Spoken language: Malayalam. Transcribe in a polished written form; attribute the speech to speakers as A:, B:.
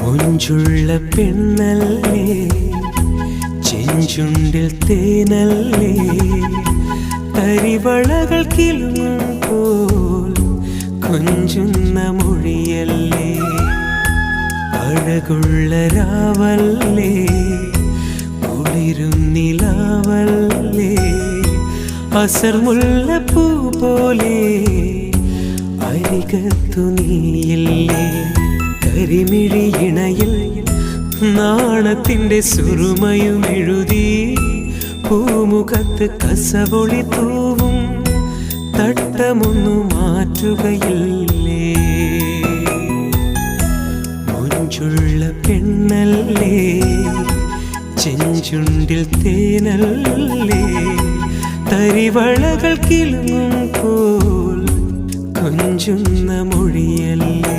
A: മൊഞ്ചുള്ള പെണ്ണല്ലേ, ചെഞ്ചുണ്ടിൽ തേനല്ലേ, തരിവളകൾ കിലുങ്ങും പോൽ കൊഞ്ചുന്ന മൊഴിയല്ലേ, അഴകുള്ള രാവല്ലേ, കുളിരും നിലാവല്ലേ, അസർമുല്ലപ്പൂ പോലെ അരികത്തു നീയില്ലേ, കരിമിഴി ഇണയിൽ നാണത്തിന്റെ സുറുമയും എഴുതി, പൂമുഖത്ത് കസവൊളി തൂവും തട്ടമൊന്നു മാറ്റുകയില്ലേ. മൊഞ്ചുള്ള പെണ്ണല്ലേ, ചെഞ്ചുണ്ടിൽ തേനല്ലേ, തരിവളകൾ കിലുങ്ങും പോൽ കൊഞ്ചുന്ന മൊഴിയല്ലേ.